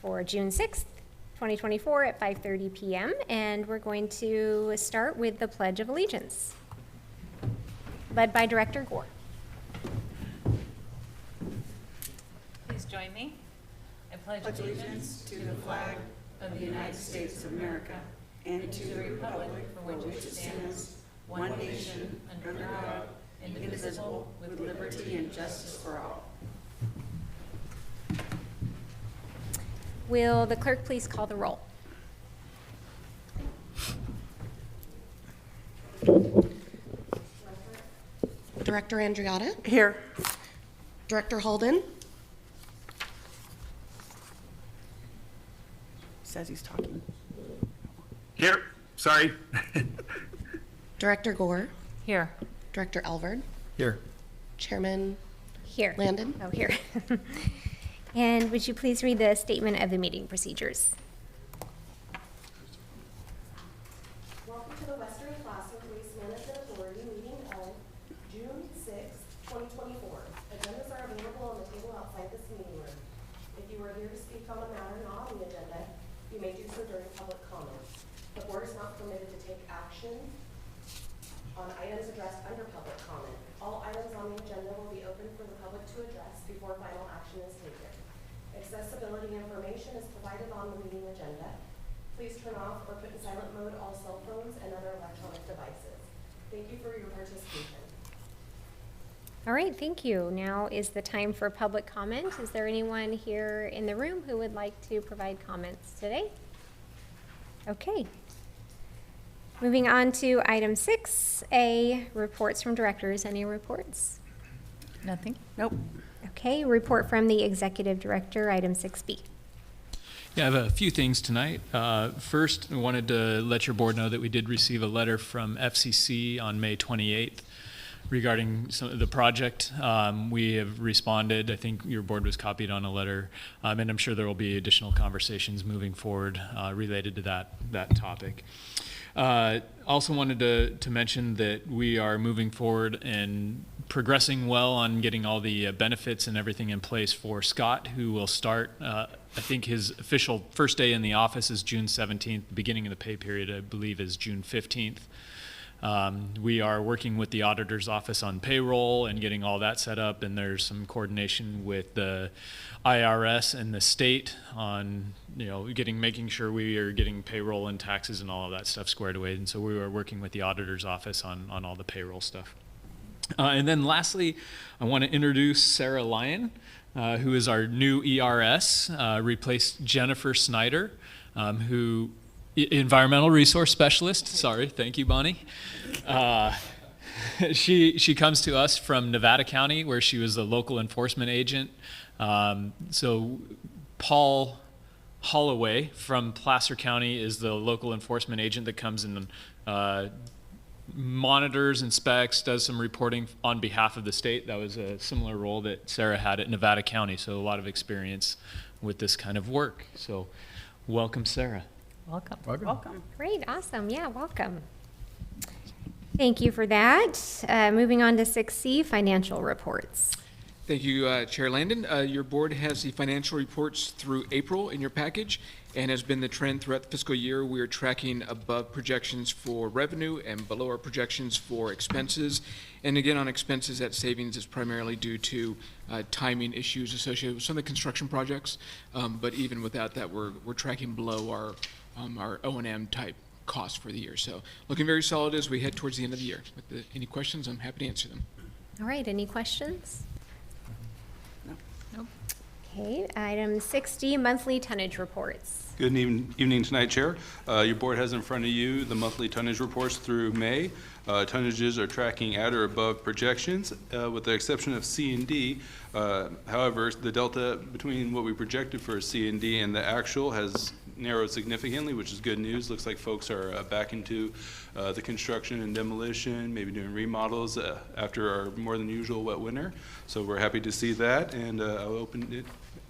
for June 6th, 2024 at 5:30 p.m. And we're going to start with the Pledge of Allegiance, led by Director Gore. Please join me. I pledge allegiance to the flag of the United States of America and to the republic for which it stands, one nation, under God, indivisible, with liberty and justice for all. Will the clerk please call the roll? Director Andriotta? Here. Director Holden? Says he's talking. Here, sorry. Director Gore? Here. Director Alvord? Here. Chairman Here. Landon? Oh, here. And would you please read the statement of the meeting procedures? Welcome to the Western Classroom Waste Management Authority meeting of June 6, 2024. Agendas are available on the table outside this meeting room. If you are here to speak on a matter not on the agenda, you may do so during public comment. The board is not permitted to take action on items addressed under public comment. All items on the agenda will be open for the public to address before final action is taken. Accessibility information is provided on the meeting agenda. Please turn off or put in silent mode all cell phones and other electronic devices. Thank you for your participation. All right, thank you. Now is the time for public comment. Is there anyone here in the room who would like to provide comments today? Okay. Moving on to item 6A, reports from directors. Any reports? Nothing? Nope. Okay, report from the executive director, item 6B. Yeah, I have a few things tonight. First, I wanted to let your board know that we did receive a letter from FCC on May 28th regarding some of the project. We have responded. I think your board was copied on a letter, and I'm sure there will be additional conversations moving forward related to that topic. Also wanted to mention that we are moving forward and progressing well on getting all the benefits and everything in place for Scott, who will start, I think his official first day in the office is June 17th. The beginning of the pay period, I believe, is June 15th. We are working with the auditor's office on payroll and getting all that set up, and there's some coordination with the IRS and the state on, making sure we are getting payroll and taxes and all of that stuff squared away. And so we are working with the auditor's office on all the payroll stuff. And then lastly, I want to introduce Sarah Lyon, who is our new ERS, replaced Jennifer Snyder, who environmental resource specialist. Sorry, thank you, Bonnie. She comes to us from Nevada County, where she was a local enforcement agent. So Paul Holloway from Placer County is the local enforcement agent that comes in, monitors, inspects, does some reporting on behalf of the state. That was a similar role that Sarah had at Nevada County, so a lot of experience with this kind of work. So welcome, Sarah. Welcome. Welcome. Great, awesome. Yeah, welcome. Thank you for that. Moving on to 6C, financial reports. Thank you, Chair Landon. Your board has the financial reports through April in your package, and has been the trend throughout the fiscal year. We are tracking above projections for revenue and below our projections for expenses. And again, on expenses, that savings is primarily due to timing issues associated with some of the construction projects. But even without that, we're tracking below our O&M type costs for the year. So looking very solid as we head towards the end of the year. Any questions, I'm happy to answer them. All right, any questions? Nope. Okay, item 6D, monthly tonnage reports. Good evening tonight, Chair. Your board has in front of you the monthly tonnage reports through May. Tonnages are tracking at or above projections, with the exception of C&D. However, the delta between what we projected for C&D and the actual has narrowed significantly, which is good news. Looks like folks are back into the construction and demolition, maybe doing remodels after our more than usual wet winter. So we're happy to see that, and I'll open it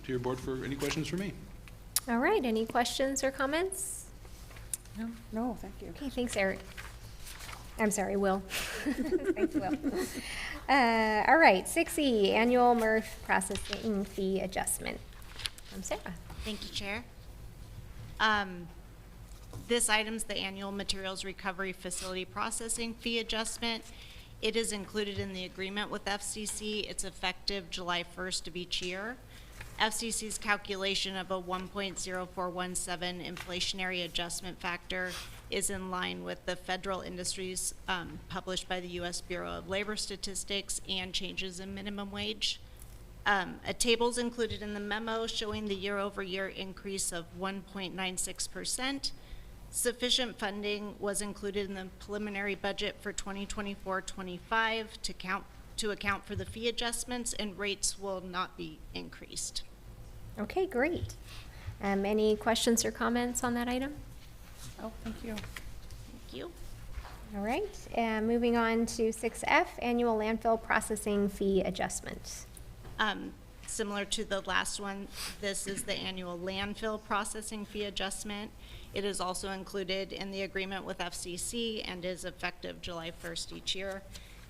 to your board for any questions for me. All right, any questions or comments? No, thank you. Okay, thanks, Eric. I'm sorry, Will. Thanks, Will. All right, 6E, annual MRF processing fee adjustment. from Sarah. Thank you, Chair. This item's the annual materials recovery facility processing fee adjustment. It is included in the agreement with FCC. It's effective July 1st of each year. FCC's calculation of a 1.0417 inflationary adjustment factor is in line with the federal industries published by the U.S. Bureau of Labor Statistics and changes in minimum wage. A table is included in the memo showing the year-over-year increase of 1.96%. Sufficient funding was included in the preliminary budget for 2024-25 to account for the fee adjustments, and rates will not be increased. Okay, great. Any questions or comments on that item? Oh, thank you. Thank you. All right, moving on to 6F, annual landfill processing fee adjustment. Similar to the last one, this is the annual landfill processing fee adjustment. It is also included in the agreement with FCC and is effective July 1st each year.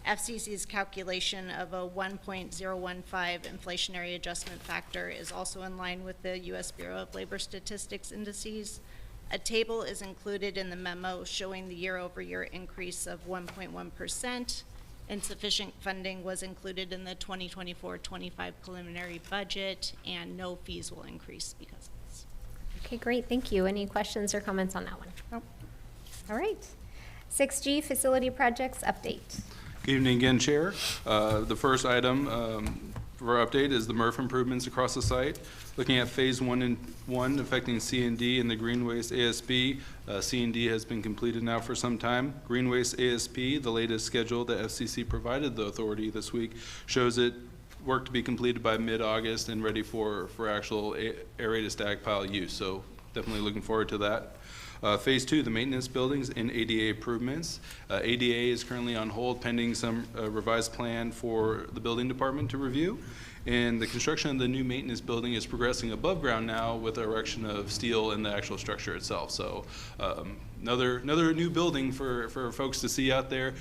FCC's calculation of a 1.015 inflationary adjustment factor is also in line with the U.S. Bureau of Labor Statistics indices. A table is included in the memo showing the year-over-year increase of 1.1%. Insufficient funding was included in the 2024-25 preliminary budget, and no fees will increase because of this. Okay, great, thank you. Any questions or comments on that one? Nope. All right. 6G, facility projects update. Good evening again, Chair. The first item for our update is the MRF improvements across the site. Looking at phase 1 affecting C&D and the green waste ASP. C&D has been completed now for some time. Green waste ASP, the latest schedule that FCC provided the authority this week, shows it work to be completed by mid-August and ready for actual aerated stack pile use. So definitely looking forward to that. Phase 2, the maintenance buildings and ADA improvements. ADA is currently on hold pending some revised plan for the building department to review. And the construction of the new maintenance building is progressing above ground now with the erection of steel in the actual structure itself. So another new building for folks to see out there,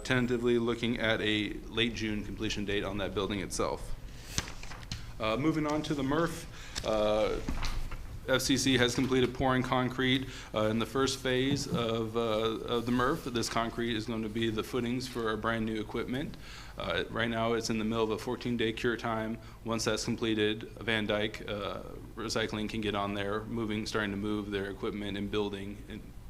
tentatively looking at a late June completion date on that building itself. Moving on to the MRF. FCC has completed pouring concrete in the first phase of the MRF. This concrete is going to be the footings for our brand new equipment. Right now it's in the middle of a 14-day cure time. Once that's completed, Van Dyke Recycling can get on there, starting to move their equipment and building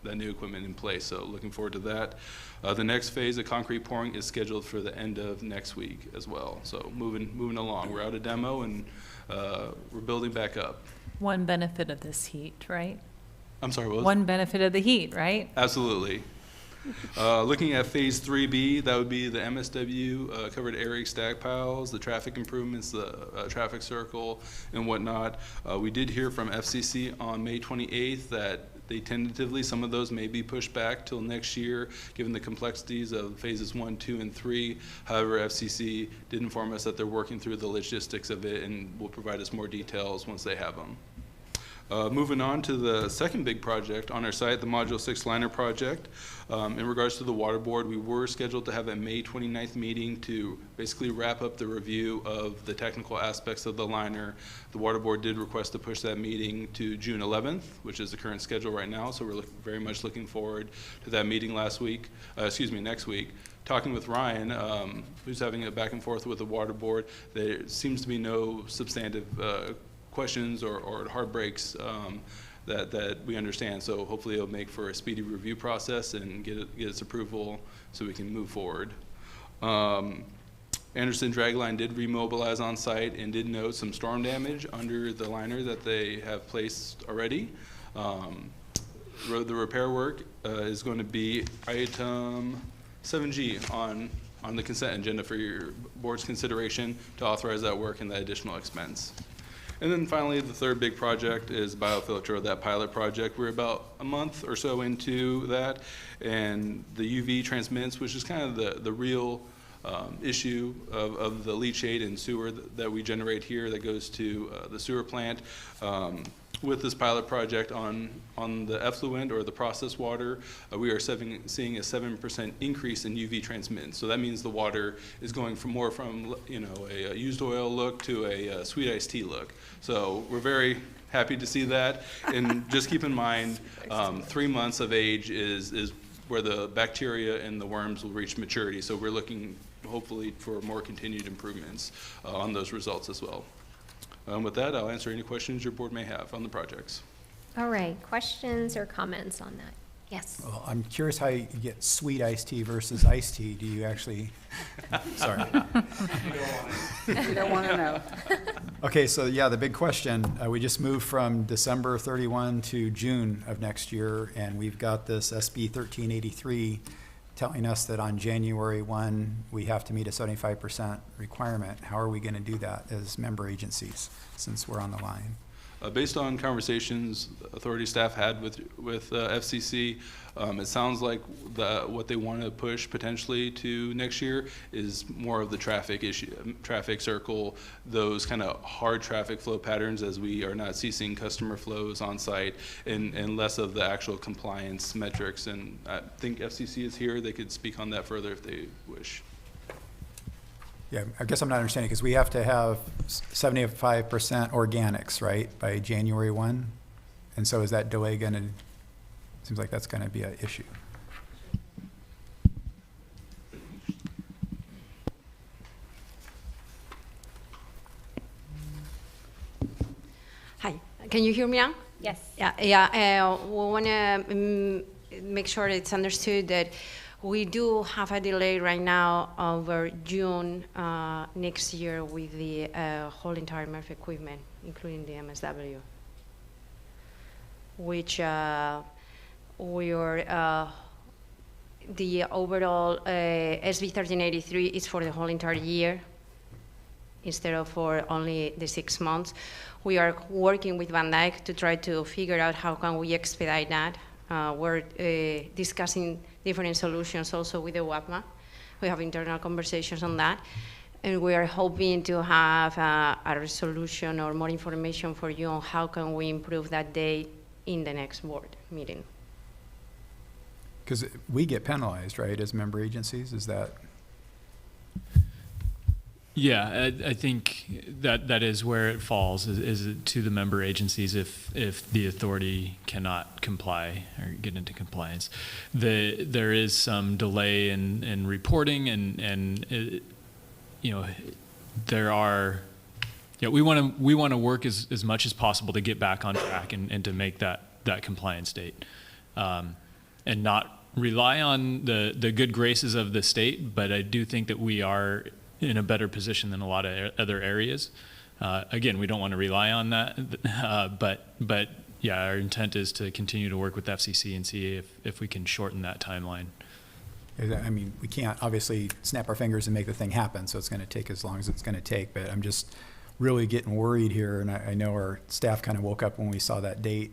that new equipment in place. So looking forward to that. The next phase of concrete pouring is scheduled for the end of next week as well. So moving along. We're out of demo and we're building back up. One benefit of this heat, right? I'm sorry, what was One benefit of the heat, right? Absolutely. Looking at phase 3B, that would be the MSW covered aerated stack piles, the traffic improvements, the traffic circle and whatnot. We did hear from FCC on May 28th that they tentatively, some of those may be pushed back till next year, given the complexities of phases 1, 2, and 3. However, FCC did inform us that they're working through the logistics of it and will provide us more details once they have them. Moving on to the second big project on our site, the Module 6 liner project. In regards to the water board, we were scheduled to have a May 29th meeting to basically wrap up the review of the technical aspects of the liner. The water board did request to push that meeting to June 11th, which is the current schedule right now. So we're very much looking forward to that meeting next week. Talking with Ryan, who's having a back and forth with the water board, there seems to be no substantive questions or hard breaks that we understand. So hopefully it'll make for a speedy review process and get its approval so we can move forward. Anderson Dragline did remobilize on site and did note some storm damage under the liner that they have placed already. The repair work is going to be item 7G on the consent agenda for your board's consideration to authorize that work and that additional expense. And then finally, the third big project is Biofilter, that pilot project. We're about a month or so into that, and the UV transmittance, which is kind of the real issue of the leachate and sewer that we generate here that goes to the sewer plant. With this pilot project on the effluent or the processed water, we are seeing a 7% increase in UV transmittance. So that means the water is going from more from a used oil look to a sweet iced tea look. So we're very happy to see that. And just keep in mind, 3 months of age is where the bacteria and the worms will reach maturity. So we're looking hopefully for more continued improvements on those results as well. With that, I'll answer any questions your board may have on the projects. All right, questions or comments on that? Yes. Well, I'm curious how you get sweet iced tea versus iced tea. Do you actually, sorry. We don't want to know. Okay, so yeah, the big question, we just moved from December 31 to June of next year, and we've got this SB 1383 telling us that on January 1, we have to meet a 75% requirement. How are we going to do that as member agencies, since we're on the line? Based on conversations authority staff had with FCC, it sounds like what they want to push potentially to next year is more of the traffic issue, traffic circle, those kind of hard traffic flow patterns, as we are not ceasing customer flows on site, and less of the actual compliance metrics. And I think FCC is here. They could speak on that further if they wish. Yeah, I guess I'm not understanding, because we have to have 75% organics, right, by January 1? And so is that delay going to, seems like that's going to be an issue. Hi, can you hear me now? Yes. Yeah. We want to make sure it's understood that we do have a delay right now over June next year with the whole entire MRF equipment, including the MSW, which we are, the overall SB 1383 is for the whole entire year instead of for only the 6 months. We are working with Van Dyke to try to figure out how can we expedite that. We're discussing different solutions also with the WAPMA. We have internal conversations on that. And we are hoping to have a resolution or more information for you on how can we improve that date in the next board meeting. Because we get penalized, right, as member agencies? Is that? Yeah, I think that is where it falls, is it to the member agencies if the authority cannot comply or get into compliance. There is some delay in reporting, and there are, we want to work as much as possible to get back on track and to make that compliance date, and not rely on the good graces of the state. But I do think that we are in a better position than a lot of other areas. Again, we don't want to rely on that, but yeah, our intent is to continue to work with FCC and see if we can shorten that timeline. I mean, we can't obviously snap our fingers and make the thing happen, so it's going to take as long as it's going to take, but I'm just really getting worried here, and I know our staff kind of woke up when we saw that date.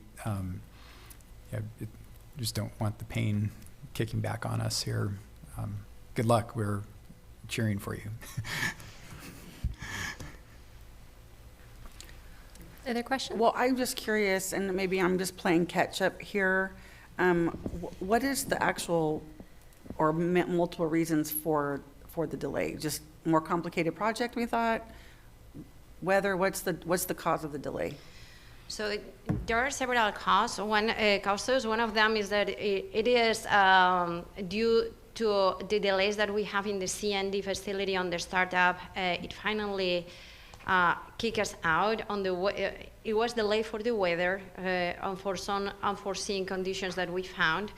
Just don't want the pain kicking back on us here. Good luck. We're cheering for you. Other questions? Well, I'm just curious, and maybe I'm just playing catch up here. What is the actual or multiple reasons for the delay? Just more complicated project, we thought? Weather, what's the cause of the delay? So there are several causes. One of them is that it is due to the delays that we have in the CND facility on the startup. It finally kicked us out on it was delayed for the weather and for some unforeseen conditions that we found,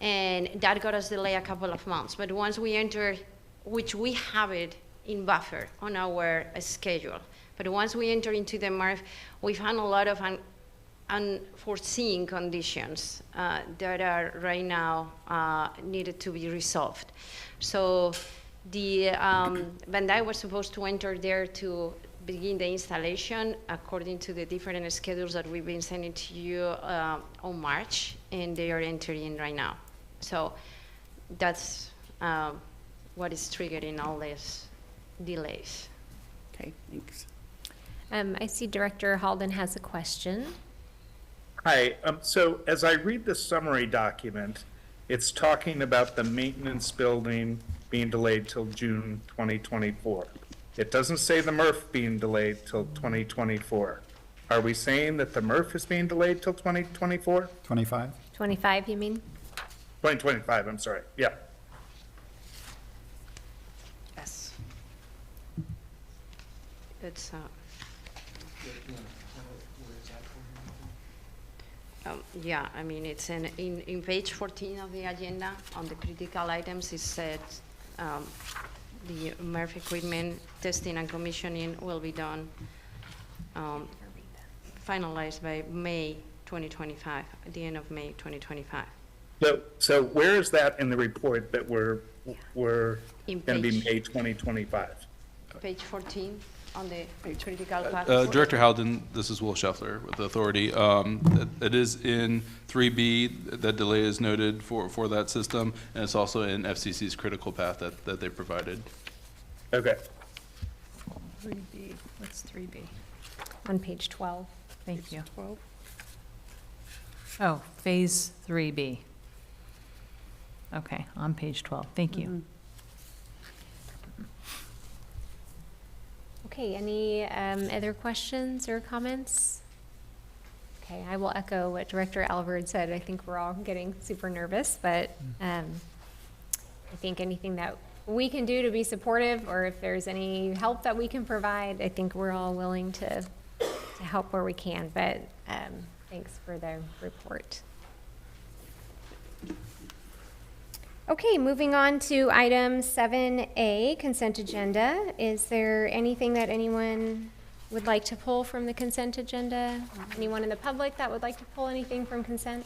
and that got us delayed a couple of months. But once we enter, which we have it in buffer on our schedule, but once we enter into the MRF, we found a lot of unforeseen conditions that are right now needed to be resolved. So the Van Dyke was supposed to enter there to begin the installation according to the different schedules that we've been sending to you on March, and they are entering right now. So that's what is triggering all these delays. Okay, thanks. I see Director Halden has a question. Hi, so as I read the summary document, it's talking about the maintenance building being delayed till June 2024. It doesn't say the MRF being delayed till 2024. Are we saying that the MRF is being delayed till 2024? 25? 25, you mean? 2025, I'm sorry, yeah. Yes. It's, yeah, I mean, it's in page 14 of the agenda, on the critical items, it said the MRF equipment testing and commissioning will be done, finalized by May 2025, at the end of May 2025. So where is that in the report that we're In going to be page- May 2025? Page 14 on the critical path. Director Halden, this is Will Scheffler with the authority. It is in 3B, that delay is noted for that system, and it's also in FCC's critical path that they provided. Okay. 3B, what's 3B? On page 12. Thank you. 12. Oh, Phase 3B. Okay, on page 12, thank you. Okay, any other questions or comments? Okay, I will echo what Director Alvord said. I think we're all getting super nervous, but I think anything that we can do to be supportive, or if there's any help that we can provide, I think we're all willing to help where we can, but thanks for the report. Okay, moving on to item 7A, consent agenda. Is there anything that anyone would like to pull from the consent agenda? Anyone in the public that would like to pull anything from consent?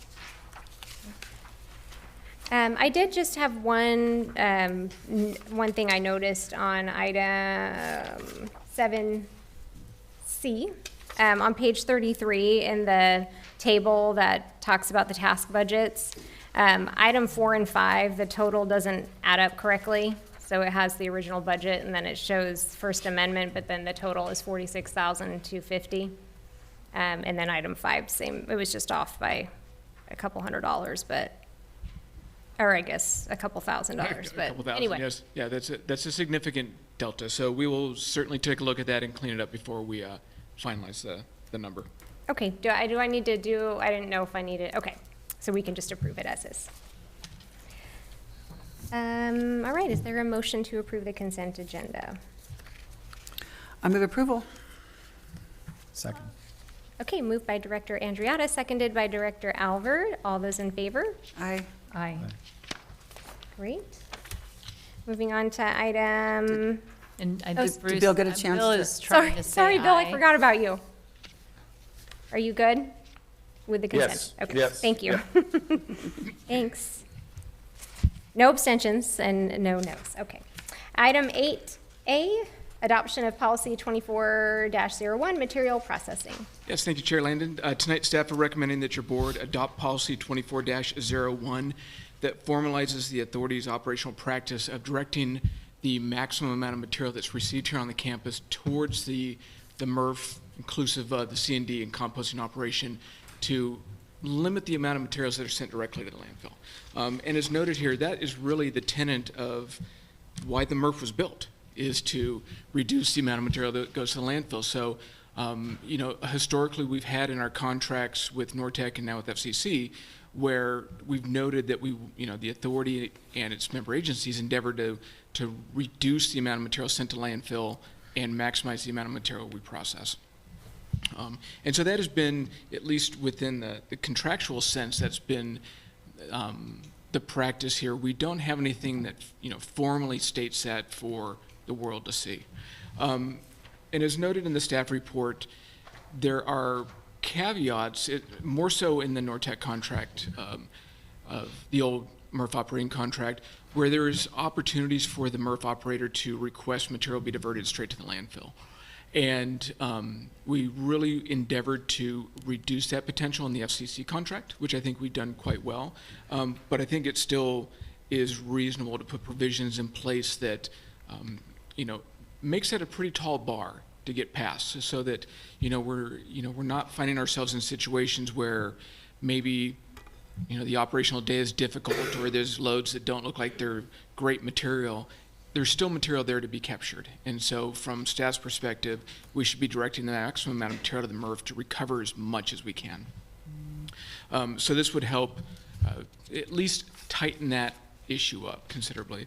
I did just have one thing I noticed on item 7C. On page 33 in the table that talks about the task budgets, item 4 and 5, the total doesn't add up correctly. So it has the original budget and then it shows First Amendment, but then the total is $46,250. And then item 5, same, it was just off by a couple $100, but, or I guess a couple $1,000, A couple but thousand, anyway. yes. Yeah, that's a significant delta. So we will certainly take a look at that and clean it up before we finalize the number. Okay, do I need to do, I didn't know if I needed, okay, so we can just approve it as is. All right, is there a motion to approve the consent agenda? I move approval. Second. Okay, moved by Director Andriotta, seconded by Director Alvord. All those in favor? Aye. Aye. Great. Moving on to item, And I Oh, did, did Bill get a chance Bill to? is trying to say sorry, Bill, I aye. forgot about you. Are you good with the consent? Yes, Okay, yes, thank you. Thanks. No abstentions and no no's, okay. Item 8A, adoption of policy 24-01, material processing. Yes, thank you, Chair Landon. Tonight, staff are recommending that your board adopt policy 24-01 that formalizes the authority's operational practice of directing the maximum amount of material that's received here on the campus towards the MRF, inclusive of the C&D and composting operation, to limit the amount of materials that are sent directly to the landfill. And as noted here, that is really the tenet of why the MRF was built, is to reduce the amount of material that goes to the landfill. So, you know, historically, we've had in our contracts with Nortec and now with FCC, where we've noted that the authority and its member agencies endeavor to reduce the amount of material sent to landfill and maximize the amount of material we process. And so that has been, at least within the contractual sense, that's been the practice here. We don't have anything that, formally states that for the world to see. And as noted in the staff report, there are caveats, more so in the Nortec contract, of the old MRF operating contract, where there's opportunities for the MRF operator to request material be diverted straight to the landfill. And we really endeavored to reduce that potential in the FCC contract, which I think we've done quite well. But I think it still is reasonable to put provisions in place that, makes that a pretty tall bar to get past, so that, we're not finding ourselves in situations where maybe, the operational day is difficult, or there's loads that don't look like they're great material. There's still material there to be captured. And so from staff's perspective, we should be directing the maximum amount of material to the MRF to recover as much as we can. So this would help at least tighten that issue up considerably.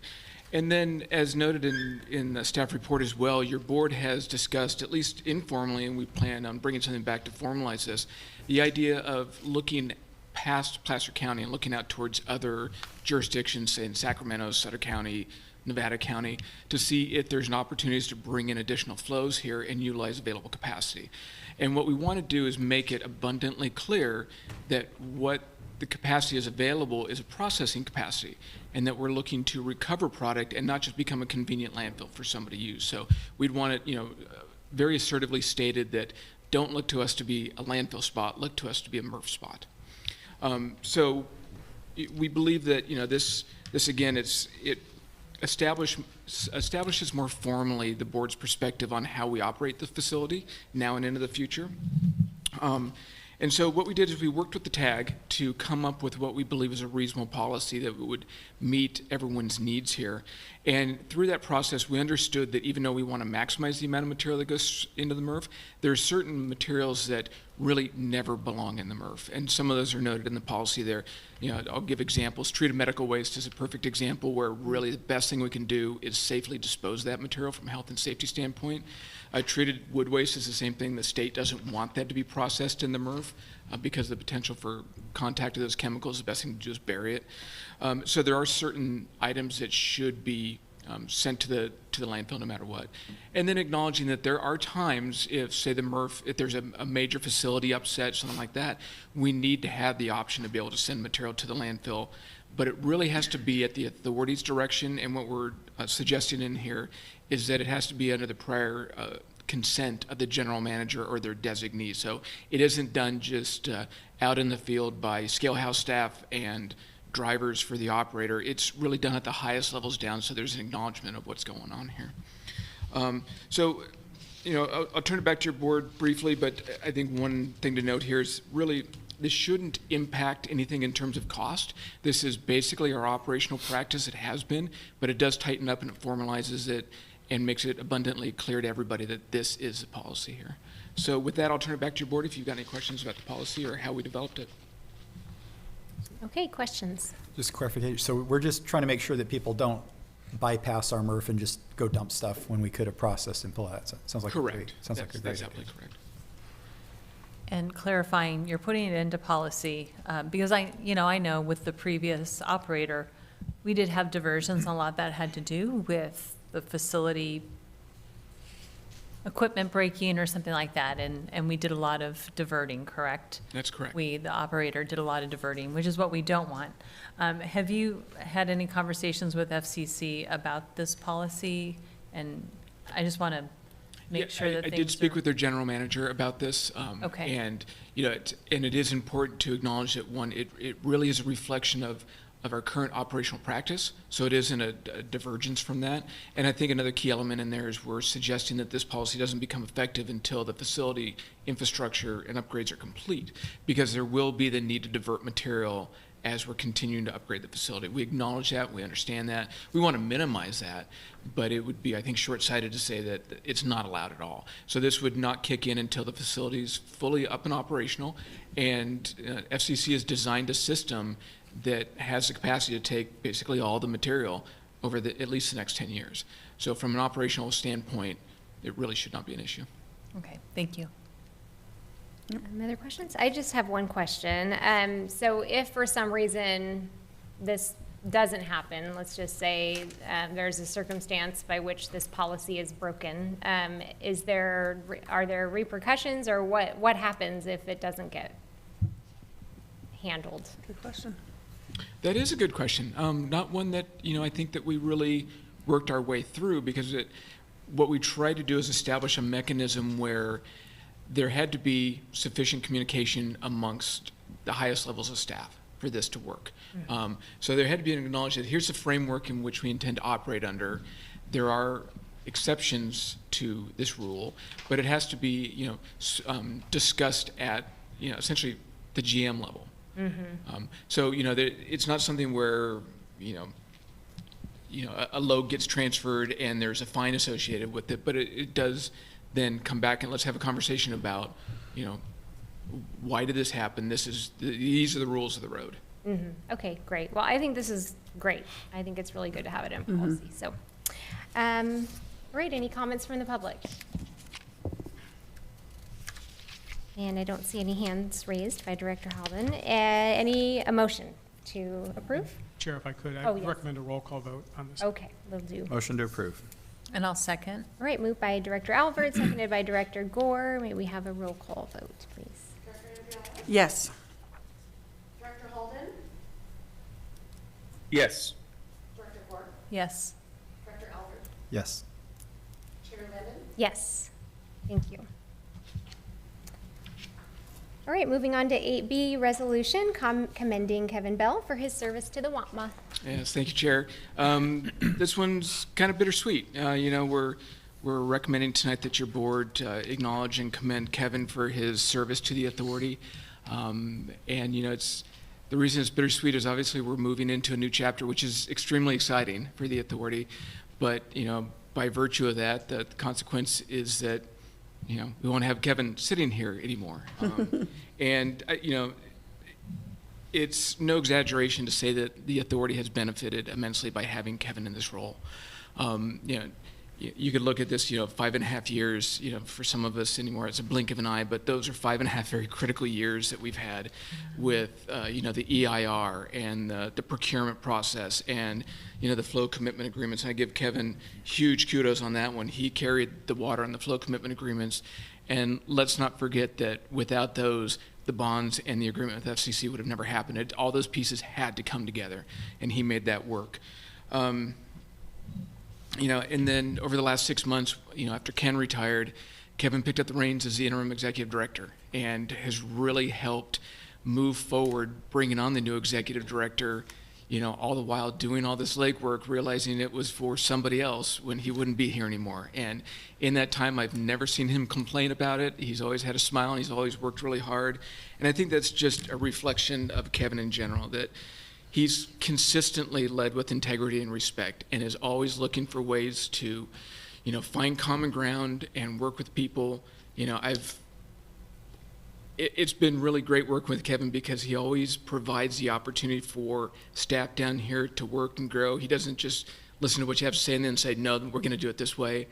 And then, as noted in the staff report as well, your board has discussed, at least informally, and we plan on bringing something back to formalize this, the idea of looking past Placer County and looking out towards other jurisdictions, say in Sacramento, Sutter County, Nevada County, to see if there's an opportunity to bring in additional flows here and utilize available capacity. And what we want to do is make it abundantly clear that what the capacity is available is a processing capacity, and that we're looking to recover product and not just become a convenient landfill for somebody to use. So we'd want it, very assertively stated that don't look to us to be a landfill spot, look to us to be a MRF spot. So we believe that, this again, it establishes more formally the board's perspective on how we operate the facility now and into the future. And so what we did is we worked with the TAG to come up with what we believe is a reasonable policy that would meet everyone's needs here. And through that process, we understood that even though we want to maximize the amount of material that goes into the MRF, there are certain materials that really never belong in the MRF. And some of those are noted in the policy there. I'll give examples. Treated medical waste is a perfect example where really the best thing we can do is safely dispose of that material from a health and safety standpoint. Treated wood waste is the same thing. The state doesn't want that to be processed in the MRF because of the potential for contact with those chemicals. The best thing to do is bury it. So there are certain items that should be sent to the landfill no matter what. And then acknowledging that there are times if, say, the MRF, if there's a major facility upset, something like that, we need to have the option to be able to send material to the landfill. But it really has to be at the authority's direction, and what we're suggesting in here is that it has to be under the prior consent of the general manager or their designee. So it isn't done just out in the field by scale house staff and drivers for the operator. It's really done at the highest levels down, so there's an acknowledgement of what's going on here. I'll turn it back to your board briefly, but I think one thing to note here is really this shouldn't impact anything in terms of cost. This is basically our operational practice. It has been, but it does tighten up and it formalizes it and makes it abundantly clear to everybody that this is the policy here. So with that, I'll turn it back to your board if you've got any questions about the policy or how we developed it. Okay, questions? Just clarification. So we're just trying to make sure that people don't bypass our MRF and just go dump stuff when we could have processed and pull that. Sounds like correct. Sounds like a great That's idea. absolutely correct. And clarifying, you're putting it into policy, because I know with the previous operator, we did have diversions, a lot that had to do with the facility equipment breaking or something like that, and we did a lot of diverting, correct? That's correct. The operator did a lot of diverting, which is what we don't want. Have you had any conversations with FCC about this policy? And I just want to make sure that I did speak with their general manager about this. Okay. And, and it is important to acknowledge that it really is a reflection of our current operational practice. So it isn't a divergence from that. And I think another key element in there is we're suggesting that this policy doesn't become effective until the facility infrastructure and upgrades are complete, because there will be the need to divert material as we're continuing to upgrade the facility. We acknowledge that, we understand that. We want to minimize that, but it would be, I think, short-sighted to say that it's not allowed at all. So this would not kick in until the facility is fully up and operational, and FCC has designed a system that has the capacity to take basically all the material over at least the next 10 years. So from an operational standpoint, it really should not be an issue. Okay, thank you. Other questions? I just have one question. So if for some reason this doesn't happen, let's just say there's a circumstance by which this policy is broken, are there repercussions, or what happens if it doesn't get handled? Good question. That is a good question. Not one that, I think that we really worked our way through, because what we tried to do is establish a mechanism where there had to be sufficient communication amongst the highest levels of staff. for this to work. So there had to be an acknowledgement that here's the framework in which we intend to operate under. There are exceptions to this rule, but it has to be, discussed at, essentially the GM level. So, it's not something where, a load gets transferred and there's a fine associated with it, but it does then come back and let's have a conversation about, why did this happen? These are the rules of the road. Okay, great. Well, I think this is great. I think it's really good to have it in policy, so. All right, any comments from the public? And I don't see any hands raised by Director Halden. A motion to approve? Chair, if I could, Oh, I yes. recommend a roll call vote on this. Okay, we'll do. Motion to approve. And I'll second. All right, moved by Director Alvord, seconded by Director Gore. May we have a roll call vote, please? Director Andriana? Yes. Director Holden? Yes. Director Gore? Yes. Director Alvord? Yes. Chair Linden? Yes, thank you. All right, moving on to 8B, resolution commending Kevin Bell for his service to the WAMA. Yes, thank you, Chair. This one's kind of bittersweet. We're recommending tonight that your board acknowledge and commend Kevin for his service to the authority. It's the reason it's bittersweet is obviously we're moving into a new chapter, which is extremely exciting for the authority. But by virtue of that, the consequence is that we won't have Kevin sitting here anymore. It's no exaggeration to say that the authority has benefited immensely by having Kevin in this role. You could look at this, 5.5 years, for some of us anymore, it's a blink of an eye, but those are 5.5 very critical years that we've had with, the EIR and the procurement process and, the flow commitment agreements. And I give Kevin huge kudos on that one. He carried the water on the flow commitment agreements. And let's not forget that without those, the bonds and the agreement with FCC would have never happened. All those pieces had to come together, and he made that work. And then over the last 6 months, after Ken retired, Kevin picked up the reins as the interim executive director and has really helped move forward, bringing on the new executive director, all the while doing all this legwork, realizing it was for somebody else when he wouldn't be here anymore. And in that time, I've never seen him complain about it. He's always had a smile, and he's always worked really hard. And I think that's just a reflection of Kevin in general, that he's consistently led with integrity and respect and is always looking for ways to, find common ground and work with people. It's been really great working with Kevin because he always provides the opportunity for staff down here to work and grow. He doesn't just listen to what you have to say and then say, no, we're going to do it this way.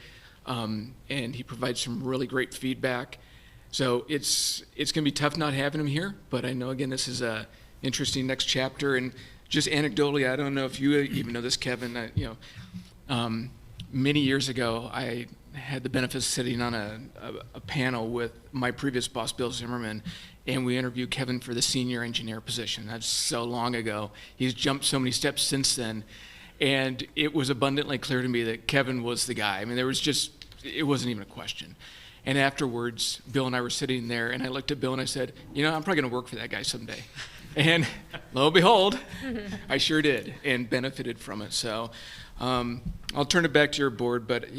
And he provides some really great feedback. So it's going to be tough not having him here, but I know, again, this is a interesting next chapter. And just anecdotally, I don't know if you even know this, Kevin, many years ago, I had the benefit of sitting on a panel with my previous boss, Bill Zimmerman, and we interviewed Kevin for the senior engineer position. That's so long ago. He's jumped so many steps since then, and it was abundantly clear to me that Kevin was the guy. I mean, it wasn't even a question. And afterwards, Bill and I were sitting there, and I looked at Bill and I said, I'm probably going to work for that guy someday. And lo and behold, I sure did, and benefited from it. So I'll turn it back to your board, but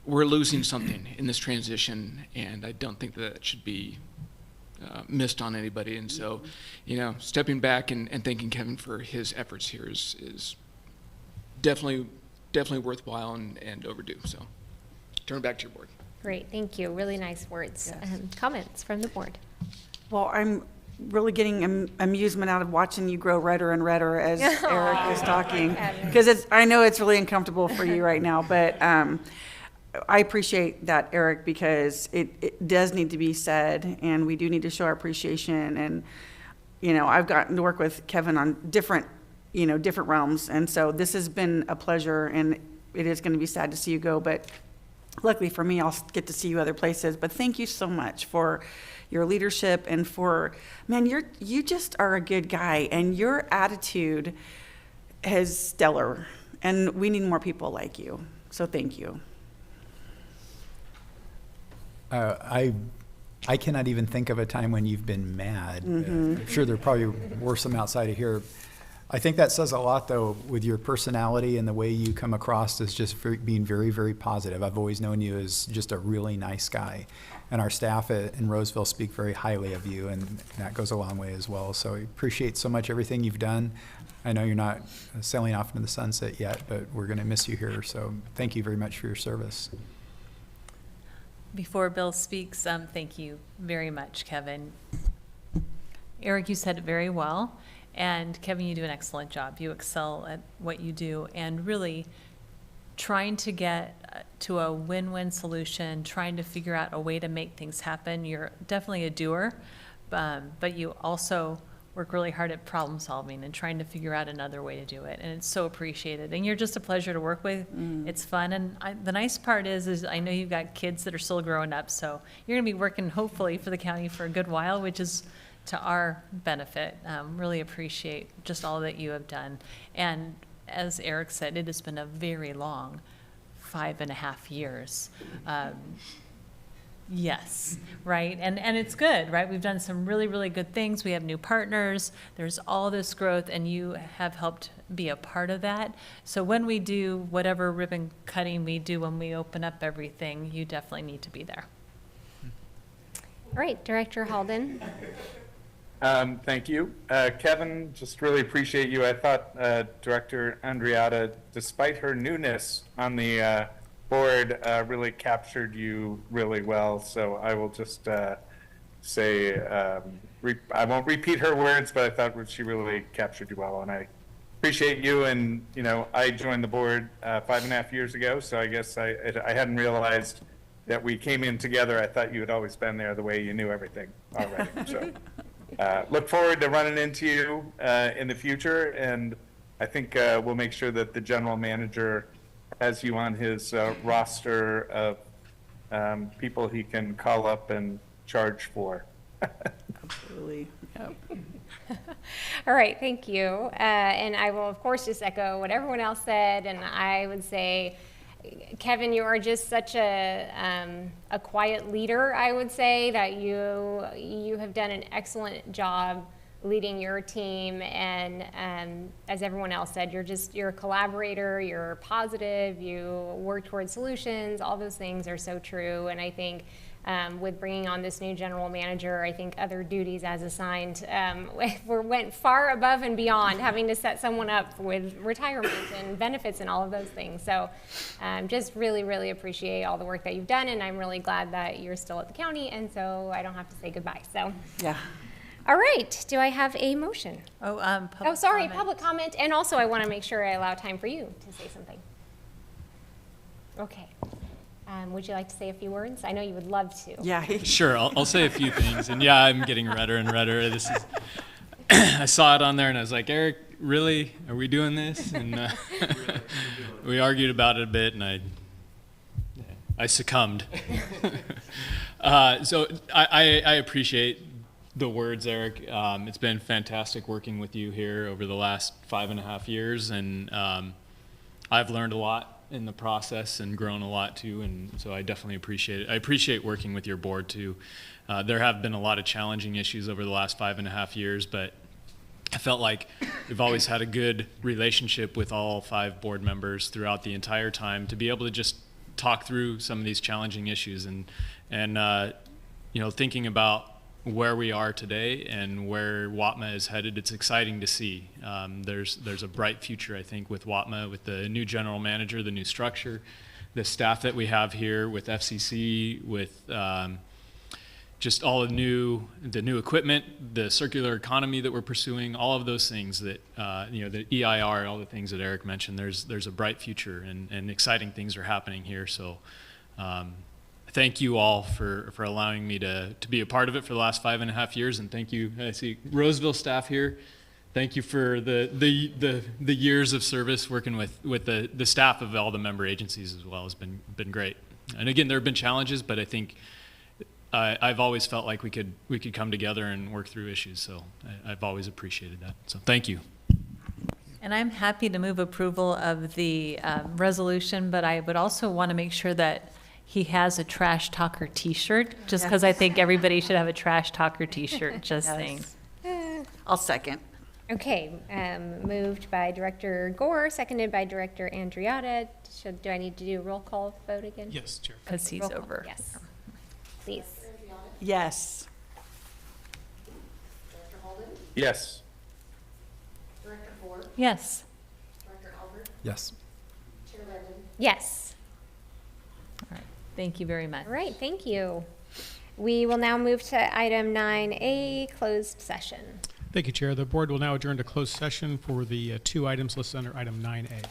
we're losing something in this transition, and I don't think that should be missed on anybody. And so, stepping back and thanking Kevin for his efforts here is definitely worthwhile and overdue. So, turn it back to your board. Great, thank you. Really nice words. Comments from the board? Well, I'm really getting amusement out of watching you grow redder and redder as Eric is talking, because I know it's really uncomfortable for you right now, but I appreciate that, Eric, because it does need to be said, and we do need to show our appreciation. And I've gotten to work with Kevin on different realms, and so this has been a pleasure, and it is going to be sad to see you go, but luckily for me, I'll get to see you other places. But thank you so much for your leadership and you just are a good guy, and your attitude is stellar, and we need more people like you. So thank you. I I cannot even think of a time when you've been mad. I'm sure there probably were some outside of here. I think that says a lot, though, with your personality and the way you come across as just being very, very positive. I've always known you as just a really nice guy. And our staff in Roseville speak very highly of you, and that goes a long way as well. So I appreciate so much everything you've done. I know you're not sailing off into the sunset yet, but we're going to miss you here. So thank you very much for your service. Before Bill speaks, thank you very much, Kevin. Eric, you said it very well. And Kevin, you do an excellent job. You excel at what you do, and really trying to get to a win-win solution, trying to figure out a way to make things happen. You're definitely a doer, but you also work really hard at problem solving and trying to figure out another way to do it. And it's so appreciated. And you're just a pleasure to work with. It's fun. And the nice part is I know you've got kids that are still growing up, so you're gonna be working hopefully for the county for a good while, which is to our benefit. Really appreciate just all that you have done. And as Eric said, it has been a very long 5.5 years. Yes, right? And it's good, right? We've done some really, really good things. We have new partners. There's all this growth, and you have helped be a part of that. So when we do whatever ribbon cutting we do when we open up everything, you definitely need to be there. All right, Director Halden. Thank you. Kevin, just really appreciate you. I thought Director Andreatta, despite her newness on the board, really captured you really well. So I will just say, I won't repeat her words, but I thought she really captured you well. And I appreciate you. And, you know, I joined the board 5.5 years ago, so I guess I hadn't realized that we came in together. I thought you had always been there the way you knew everything already. So. Look forward to running into you in the future, and I think we'll make sure that the general manager has you on his roster of people he can call up and charge for. Absolutely. Yep. All right, thank you. And I will, of course, just echo what everyone else said, and I would say, Kevin, you are just such a quiet leader, I would say, that you have done an excellent job leading your team. And as everyone else said, you're a collaborator, you're positive, you work towards solutions. All those things are so true. And I think with bringing on this new general manager, I think other duties as assigned went far above and beyond having to set someone up with retirement and benefits and all of those things. So just really, really appreciate all the work that you've done, and I'm really glad that you're still at the county, and so I don't have to say goodbye. So Yeah. all right, do I have a motion? Public Sorry, comment. public comment, and also I want to make sure I allow time for you to say something. Okay. Would you like to say a few words? I know you would love to. Yeah. Sure, I'll say a few things. And yeah, I'm getting redder and redder. This is, I saw it on there and I was like, Eric, really? Are we doing this? And we argued about it a bit, and I succumbed. So I appreciate the words, Eric. It's been fantastic working with you here over the last 5.5 years, and I've learned a lot in the process and grown a lot too, and so I definitely appreciate it. I appreciate working with your board too. There have been a lot of challenging issues over the last 5.5 years, but I felt like we've always had a good relationship with all 5 board members throughout the entire time to be able to just talk through some of these challenging issues, and you know, thinking about where we are today and where WATMA is headed. It's exciting to see. There's a bright future, I think, with WATMA, with the new general manager, the new structure, the staff that we have here with FCC, with just all the new equipment, the circular economy that we're pursuing, all of those things that, you know, the EIR, all the things that Eric mentioned. There's a bright future, and exciting things are happening here. So thank you all for allowing me to be a part of it for the last 5.5 years, and thank you. I see Roseville staff here. Thank you for the years of service working with the staff of all the member agencies as well. Has been great. And again, there have been challenges, but I think I've always felt like we could come together and work through issues. So I've always appreciated that. So thank you. And I'm happy to move approval of the resolution, but I would also want to make sure that he has a Trash Talker T-shirt, just because I think everybody should have a Trash Talker T-shirt, just saying. I'll second. Okay, moved by Director Gore, seconded by Director Andriotta. Do I need to do a roll call vote again? Yes, Chair. Because he's Roll call, over. Yes. Please. Yes. Director Holden, Yes. Director Ford, Yes. Director Albert, Yes. Chair Linden. Yes. All right. Thank you very much. All right, thank you. We will now move to item 9A, closed session. Thank you, Chair. The board will now adjourn to closed session for the two items listed under item 9A.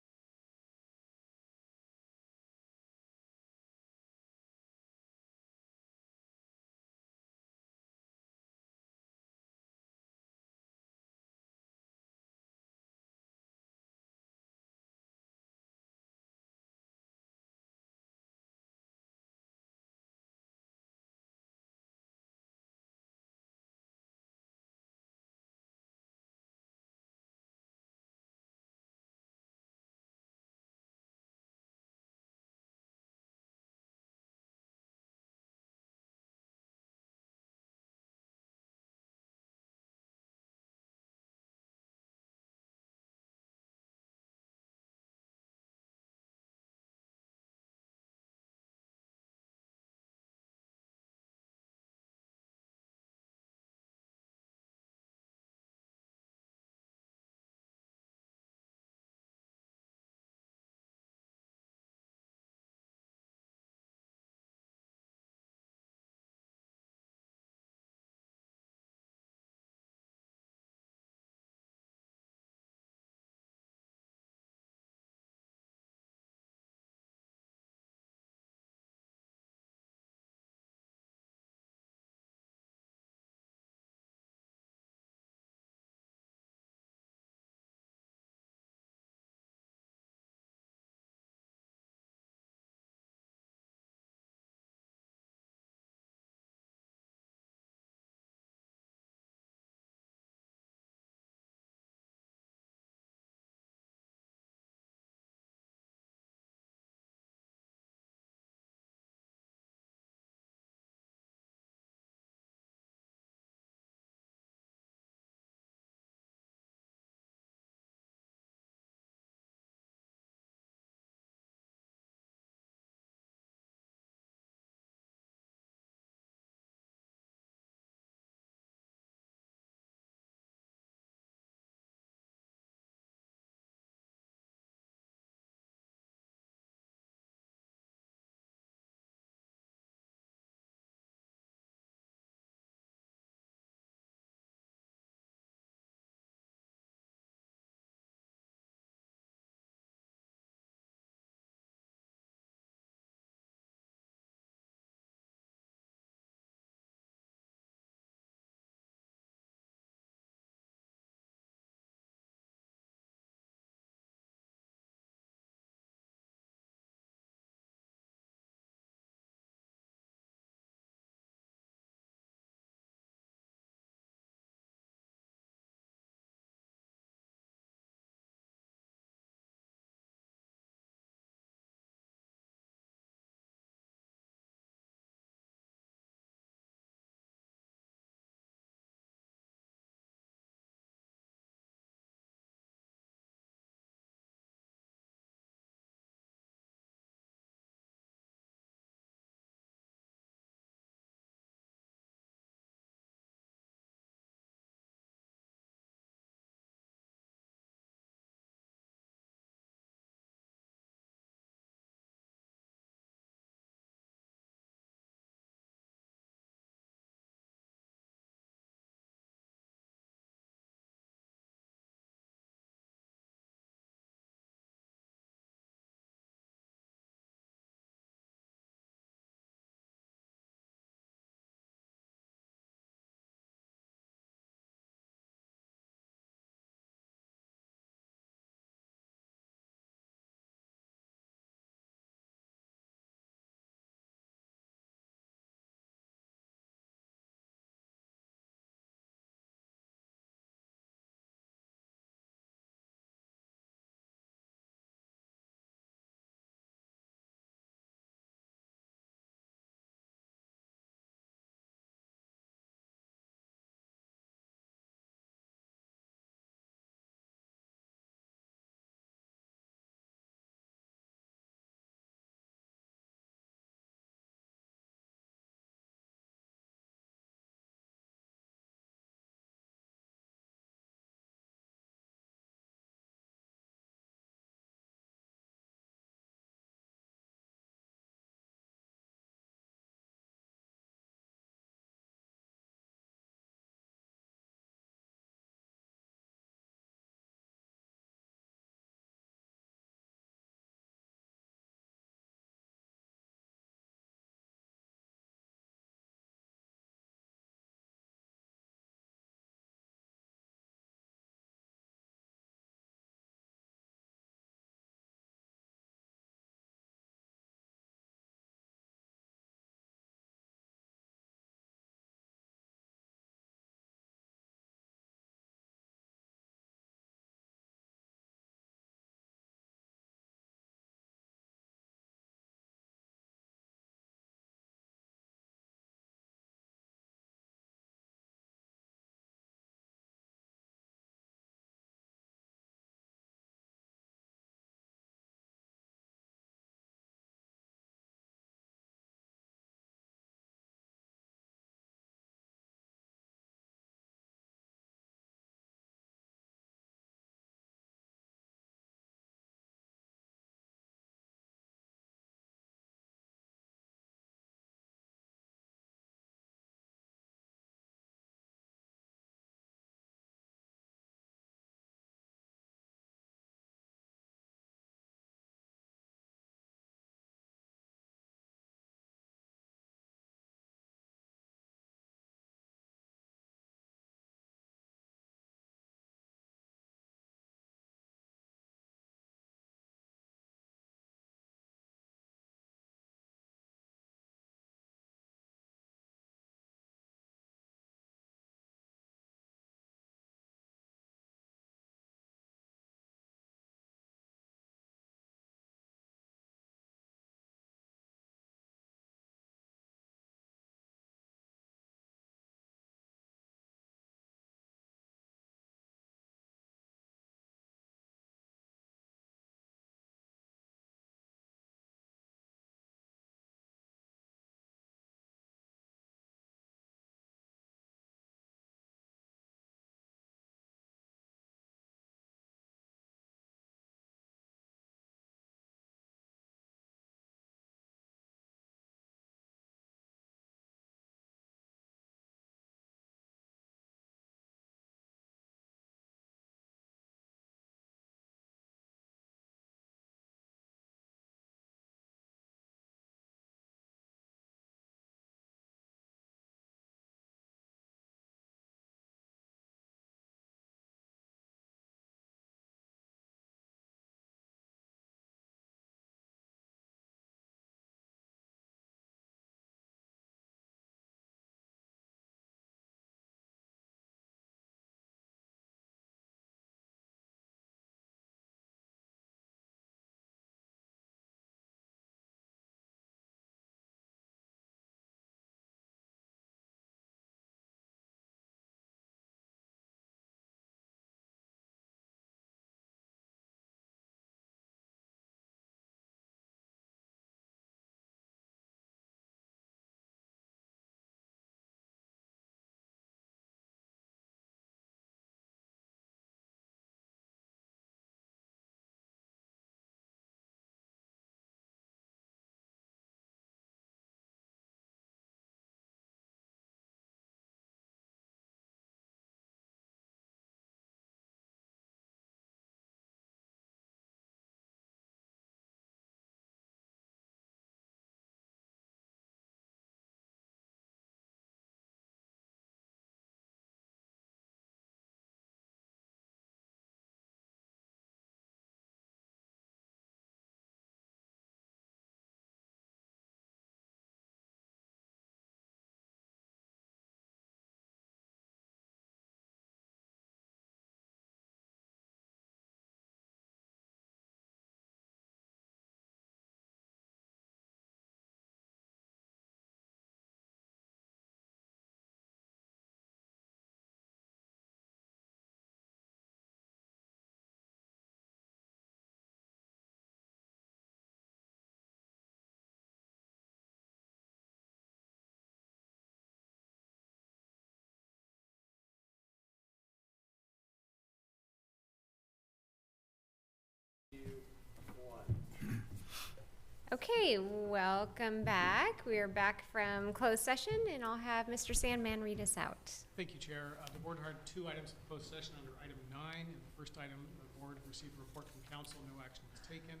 Okay, welcome back. We are back from closed session, and I'll have Mr. Sandman read us out. Thank you, Chair. The board had 2 items of closed session under item 9. And the first item, the board received a report from council, no action was taken.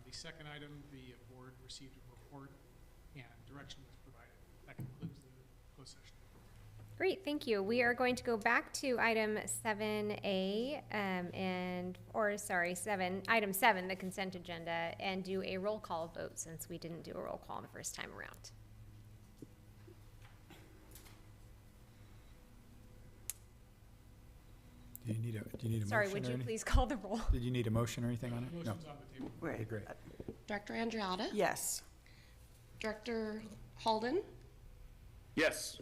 The second item, the board received a report and direction was provided. That concludes the closed session. Great, thank you. We are going to go back to item 7A, item 7, the consent agenda, and do a roll call vote since we didn't do a roll call the first time around. Do you need a motion? Sorry, would you please call the roll? Did you need a motion or anything on it? No. Motion's on the table. Okay, great. Director Andreotta? Yes. Director Holden? Yes.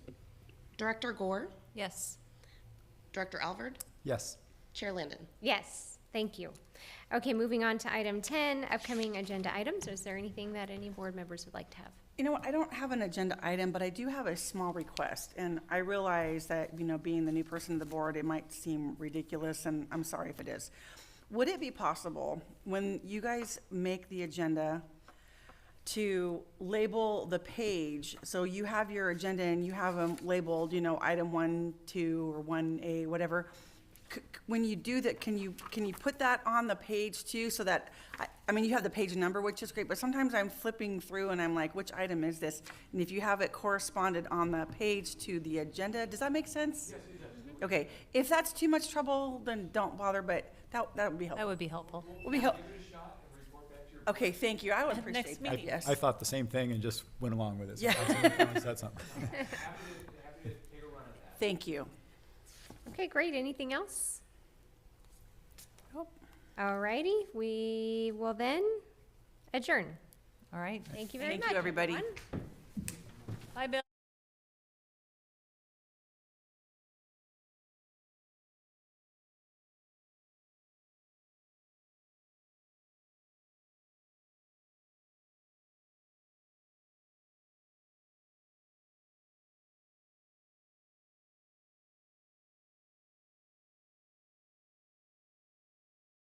Director Gore? Yes. Director Alvord? Yes. Chair Landon? Yes, thank you. Okay, moving on to item 10, upcoming agenda items. Is there anything that any board members would like to have? You know what, I don't have an agenda item, but I do have a small request. And I realize that, you know, being the new person to the board, it might seem ridiculous, and I'm sorry if it is. Would it be possible, when you guys make the agenda, to label the page, so you have your agenda and you have them labeled, you know, item 1, 2, or 1A, whatever. When you do that, can you put that on the page too, so that, I mean, you have the page number, which is great, but sometimes I'm flipping through and I'm like, which item is this? And if you have it corresponded on the page to the agenda, does that make sense? Yes, it does. Okay, if that's too much trouble, then don't bother, but that would be helpful. That would be helpful. Would be helpful. Okay, thank you, I would Next appreciate meeting. that, yes. I thought the same thing and just went along with it. So Yeah. that's something. Thank you. Okay, great. Anything else? Nope. All righty, we will then adjourn. All right. Thank you very Thank much. you, everybody. everyone.